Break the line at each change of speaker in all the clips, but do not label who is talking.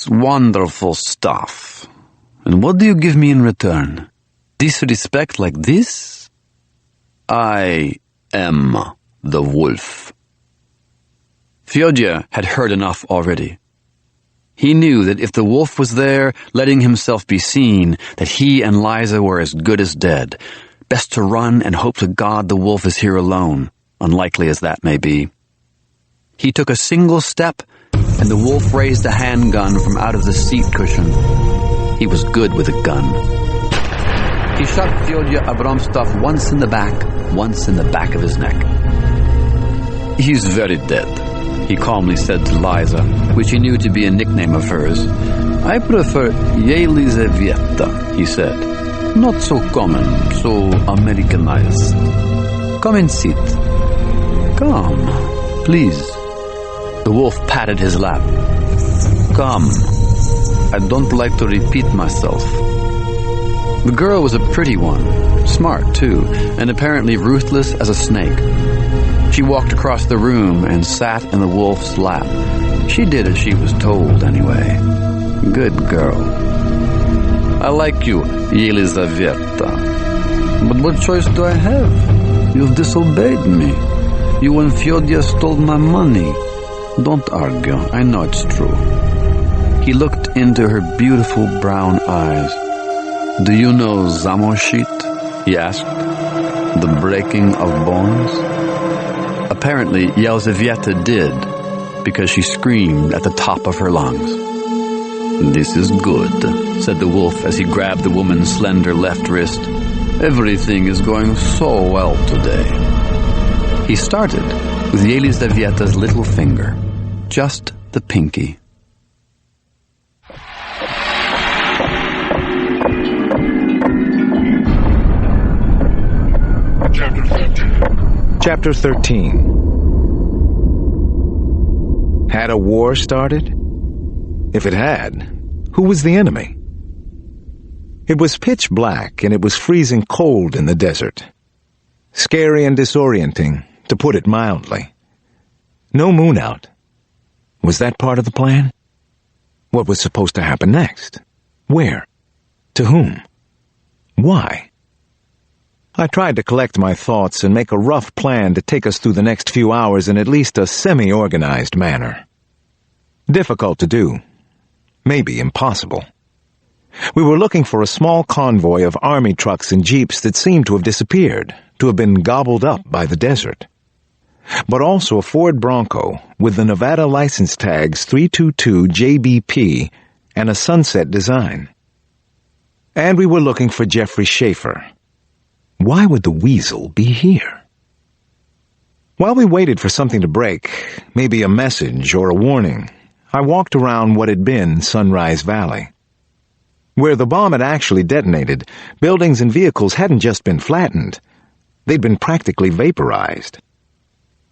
It's wonderful stuff. And what do you give me in return? Disrespect like this? I am the wolf. Fyodor had heard enough already. He knew that if the wolf was there, letting himself be seen, that he and Liza were as good as dead. Best to run and hope to God the wolf is here alone, unlikely as that may be. He took a single step, and the wolf raised a handgun from out of the seat cushion. He was good with a gun. He shot Fyodor Abramstov once in the back of his neck. He's very dead, he calmly said to Liza, which he knew to be a nickname of hers. I prefer Yelizaveta, he said. Not so common, so Americanized. Come and sit. Come, please. The wolf patted his lap. Come. I don't like to repeat myself. The girl was a pretty one, smart too, and apparently ruthless as a snake. She walked across the room and sat in the wolf's lap. She did as she was told anyway. Good girl. I like you, Yelizaveta. But what choice do I have? You've disobeyed me. You and Fyodor stole my money. Don't argue. I know it's true. He looked into her beautiful brown eyes. Do you know Zamoshit? He asked. The breaking of bones? Apparently, Yelizaveta did, because she screamed at the top of her lungs. This is good, said the wolf as he grabbed the woman's slender left wrist. Everything is going so well today. He started with Yelizaveta's little finger, just the pinky.
Chapter 13. Had a war started? If it had, who was the enemy? It was pitch black and it was freezing cold in the desert. Scary and disorienting, to put it mildly. No moon out. Was that part of the plan? What was supposed to happen next? Where? To whom? Why? I tried to collect my thoughts and make a rough plan to take us through the next few hours in at least a semi-organized manner. Difficult to do. Maybe impossible. We were looking for a small convoy of army trucks and jeeps that seemed to have disappeared, to have been gobbled up by the desert. But also a Ford Bronco with the Nevada license tags 322JBP and a sunset design. And we were looking for Jeffrey Schaefer. Why would the weasel be here? While we waited for something to break, maybe a message or a warning, I walked around what had been Sunrise Valley. Where the bomb had actually detonated, buildings and vehicles hadn't just been flattened. They'd been practically vaporized.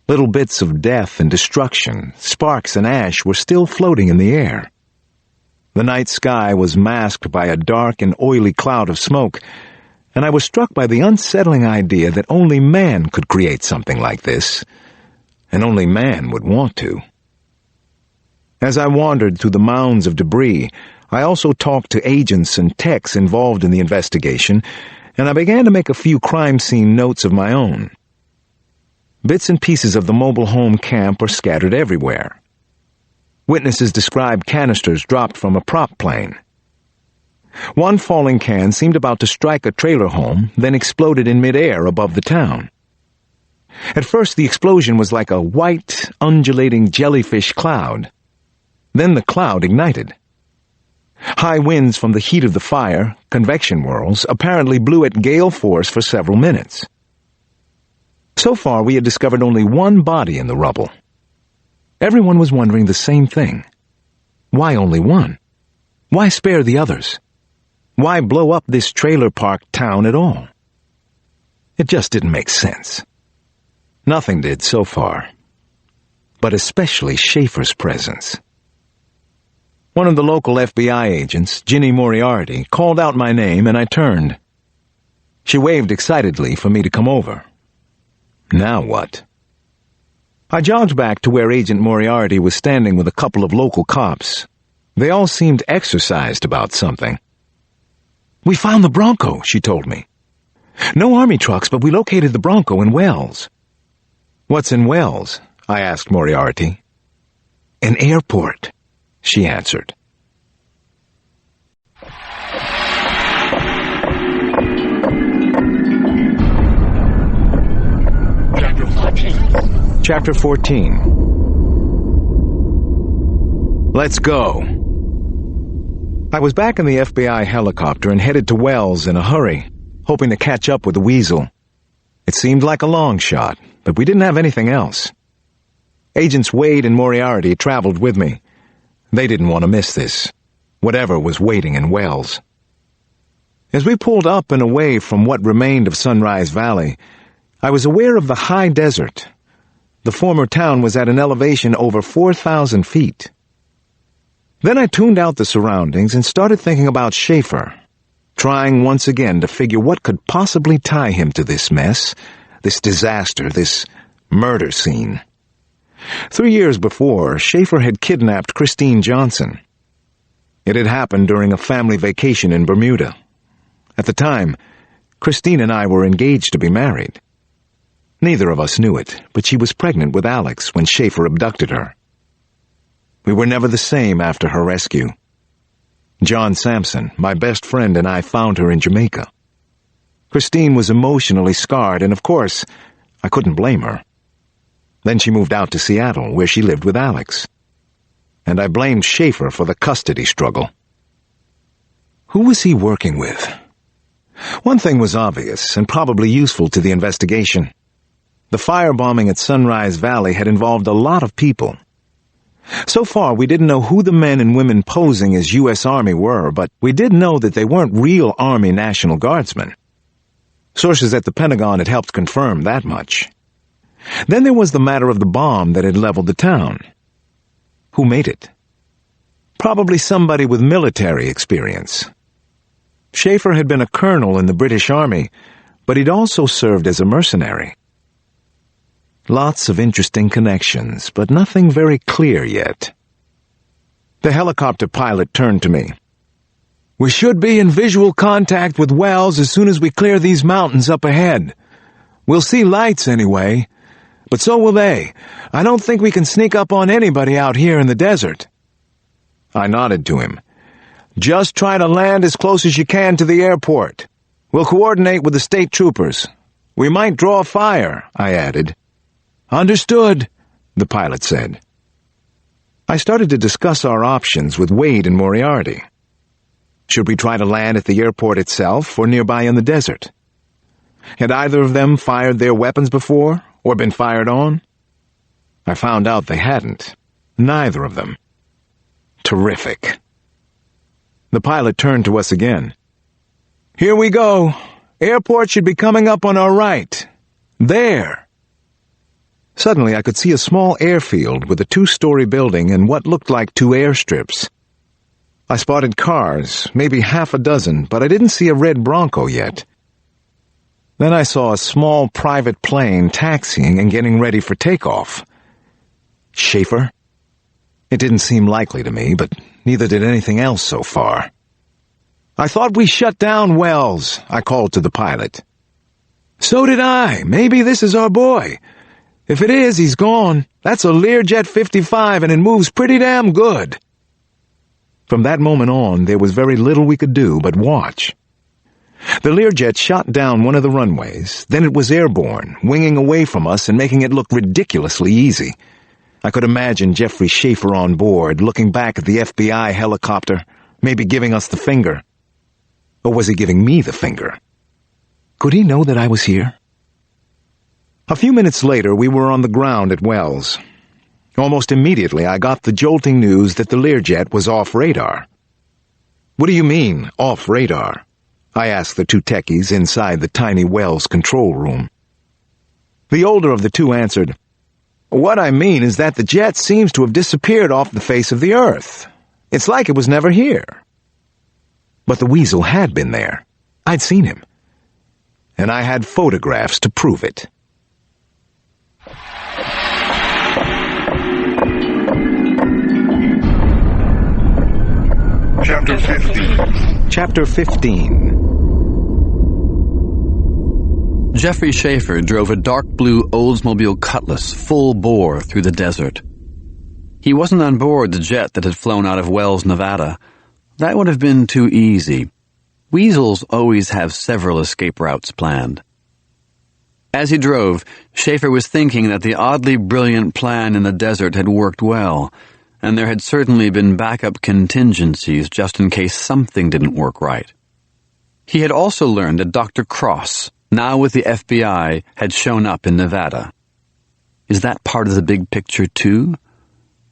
Little bits of death and destruction, sparks and ash were still floating in the air. The night sky was masked by a dark and oily cloud of smoke, and I was struck by the unsettling idea that only man could create something like this, and only man would want to. As I wandered through the mounds of debris, I also talked to agents and techs involved in the investigation, and I began to make a few crime scene notes of my own. Bits and pieces of the mobile home camp were scattered everywhere. Witnesses described canisters dropped from a prop plane. One falling can seemed about to strike a trailer home, then exploded in midair above the town. At first the explosion was like a white, undulating jellyfish cloud. Then the cloud ignited. High winds from the heat of the fire, convection whirls, apparently blew at gale force for several minutes. So far we had discovered only one body in the rubble. Everyone was wondering the same thing. Why only one? Why spare the others? Why blow up this trailer park town at all? It just didn't make sense. Nothing did so far. But especially Schaefer's presence. One of the local FBI agents, Ginny Moriarty, called out my name and I turned. She waved excitedly for me to come over. Now what? I jogged back to where Agent Moriarty was standing with a couple of local cops. They all seemed exercised about something. "We found the Bronco," she told me. "No army trucks, but we located the Bronco in Wells." "What's in Wells?" I asked Moriarty. "An airport," she answered. Chapter 14. Let's go. I was back in the FBI helicopter and headed to Wells in a hurry, hoping to catch up with the Weasel. It seemed like a long shot, but we didn't have anything else. Agents Wade and Moriarty traveled with me. They didn't want to miss this, whatever was waiting in Wells. As we pulled up and away from what remained of Sunrise Valley, I was aware of the high desert. The former town was at an elevation over 4,000 feet. Then I tuned out the surroundings and started thinking about Schaefer, trying once again to figure what could possibly tie him to this mess, this disaster, this murder scene. 3 years before, Schaefer had kidnapped Christine Johnson. It had happened during a family vacation in Bermuda. At the time, Christine and I were engaged to be married. Neither of us knew it, but she was pregnant with Alex when Schaefer abducted her. We were never the same after her rescue. John Sampson, my best friend, and I found her in Jamaica. Christine was emotionally scarred, and of course, I couldn't blame her. Then she moved out to Seattle, where she lived with Alex. And I blamed Schaefer for the custody struggle. Who was he working with? One thing was obvious, and probably useful to the investigation. The firebombing at Sunrise Valley had involved a lot of people. So far, we didn't know who the men and women posing as U.S. Army were, but we did know that they weren't real Army National Guardsmen. Sources at the Pentagon had helped confirm that much. Then there was the matter of the bomb that had leveled the town. Who made it? Probably somebody with military experience. Schaefer had been a colonel in the British Army, but he'd also served as a mercenary. Lots of interesting connections, but nothing very clear yet. The helicopter pilot turned to me. "We should be in visual contact with Wells as soon as we clear these mountains up ahead. We'll see lights anyway, but so will they. I don't think we can sneak up on anybody out here in the desert." I nodded to him. "Just try to land as close as you can to the airport. We'll coordinate with the state troopers. We might draw fire," I added. "Understood," the pilot said. I started to discuss our options with Wade and Moriarty. Should we try to land at the airport itself or nearby in the desert? Had either of them fired their weapons before, or been fired on? I found out they hadn't. Neither of them. Terrific. The pilot turned to us again. "Here we go. Airport should be coming up on our right. There." Suddenly I could see a small airfield with a 2-story building and what looked like 2 airstrips. I spotted cars, maybe half a dozen, but I didn't see a red Bronco yet. Then I saw a small private plane taxiing and getting ready for takeoff. Schaefer? It didn't seem likely to me, but neither did anything else so far. "I thought we shut down Wells," I called to the pilot. "So did I. Maybe this is our boy. If it is, he's gone. That's a Learjet 55 and it moves pretty damn good." From that moment on, there was very little we could do but watch. The Learjet shot down one of the runways, then it was airborne, winging away from us and making it look ridiculously easy. I could imagine Jeffrey Schaefer on board, looking back at the FBI helicopter, maybe giving us the finger. Or was he giving me the finger? Could he know that I was here? A few minutes later, we were on the ground at Wells. Almost immediately, I got the jolting news that the Learjet was off radar. "What do you mean, off radar?" I asked the 2 techies inside the tiny Wells control room. The older of the 2 answered, "What I mean is that the jet seems to have disappeared off the face of the earth. It's like it was never here." But the Weasel had been there. I'd seen him. And I had photographs to prove it.
Chapter 15.
Chapter 15.
Jeffrey Schaefer drove a dark blue Oldsmobile Cutlass full bore through the desert. He wasn't on board the jet that had flown out of Wells, Nevada. That would have been too easy. Weasels always have several escape routes planned. As he drove, Schaefer was thinking that the oddly brilliant plan in the desert had worked well, and there had certainly been backup contingencies just in case something didn't work right. He had also learned that Dr. Cross, now with the FBI, had shown up in Nevada. Is that part of the big picture, too?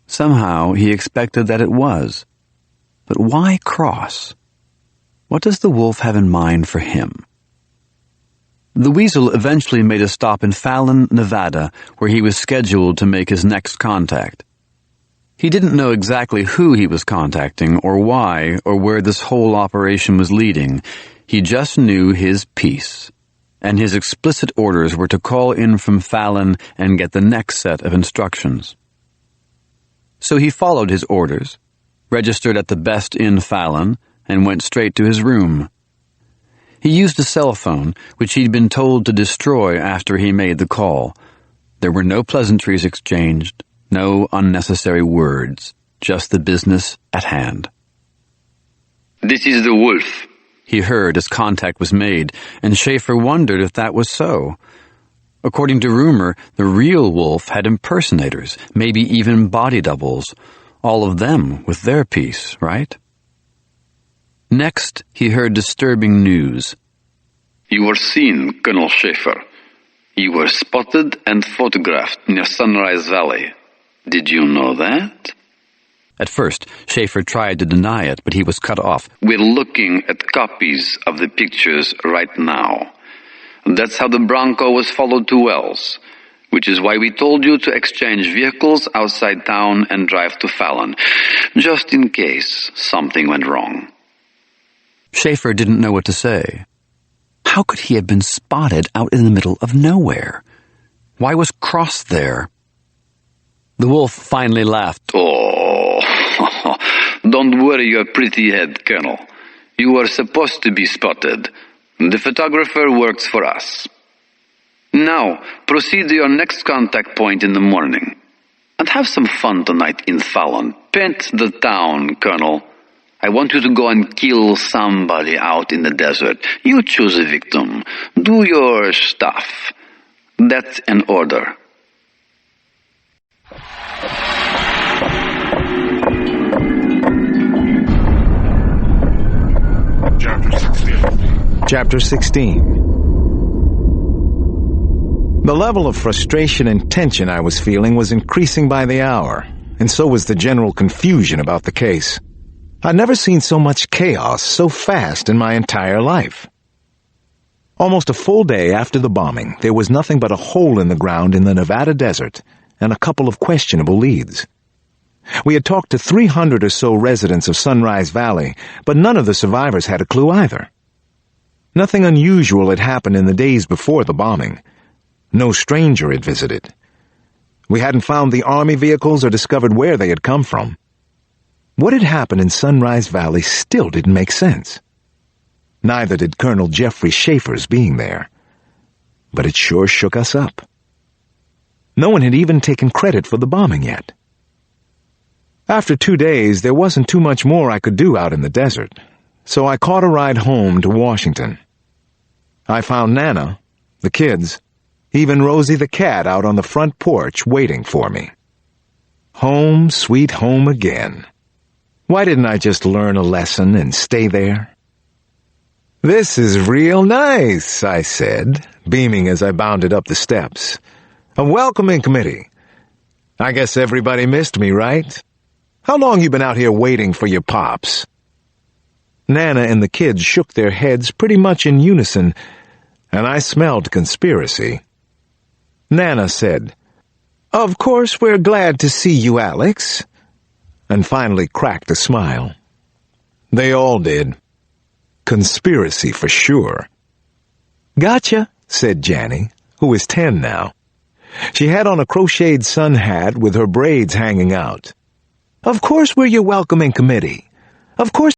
Somehow he expected that it was. But why Cross? What does the wolf have in mind for him? The weasel eventually made a stop in Fallon, Nevada, where he was scheduled to make his next contact. He didn't know exactly who he was contacting, or why, or where this whole operation was leading. He just knew his piece, and his explicit orders were to call in from Fallon and get the next set of instructions. So he followed his orders, registered at the Best Inn Fallon, and went straight to his room. He used a cell phone, which he'd been told to destroy after he made the call. There were no pleasantries exchanged, no unnecessary words, just the business at hand.
"This is the wolf,"
he heard as contact was made, and Schaefer wondered if that was so. According to rumor, the real wolf had impersonators, maybe even body doubles, all of them with their piece, right? Next, he heard disturbing news.
"You were seen, Colonel Schaefer. You were spotted and photographed near Sunrise Valley. Did you know that?"
At first, Schaefer tried to deny it, but he was cut off.
"We're looking at copies of the pictures right now. That's how the Bronco was followed to Wells, which is why we told you to exchange vehicles outside town and drive to Fallon, just in case something went wrong."
Schaefer didn't know what to say. How could he have been spotted out in the middle of nowhere? Why was Cross there? The wolf finally laughed.
"Oh, don't worry your pretty head, Colonel. You were supposed to be spotted. The photographer works for us. Now, proceed to your next contact point in the morning. And have some fun tonight in Fallon. Paint the town, Colonel. I want you to go and kill somebody out in the desert. You choose a victim. Do your stuff. That's an order."
Chapter 16. The level of frustration and tension I was feeling was increasing by the hour, and so was the general confusion about the case. I'd never seen so much chaos so fast in my entire life. Almost a full day after the bombing, there was nothing but a hole in the ground in the Nevada desert and a couple of questionable leads. We had talked to 300 or so residents of Sunrise Valley, but none of the survivors had a clue either. Nothing unusual had happened in the days before the bombing. No stranger had visited. We hadn't found the Army vehicles or discovered where they had come from. What had happened in Sunrise Valley still didn't make sense. Neither did Colonel Jeffrey Schaefer's being there. But it sure shook us up. No one had even taken credit for the bombing yet. After 2 days, there wasn't too much more I could do out in the desert, so I caught a ride home to Washington. I found Nana, the kids, even Rosie the cat out on the front porch waiting for me. Home, sweet home again. Why didn't I just learn a lesson and stay there? "This is real nice," I said, beaming as I bounded up the steps. "A welcoming committee. I guess everybody missed me, right? How long you been out here waiting for your pops?" Nana and the kids shook their heads pretty much in unison, and I smelled conspiracy. Nana said, "Of course we're glad to see you, Alex," and finally cracked a smile. They all did. Conspiracy for sure. "Gotcha," said Janny, who is 10 now. She had on a crocheted sun hat with her braids hanging out. "Of course we're your welcoming committee. Of course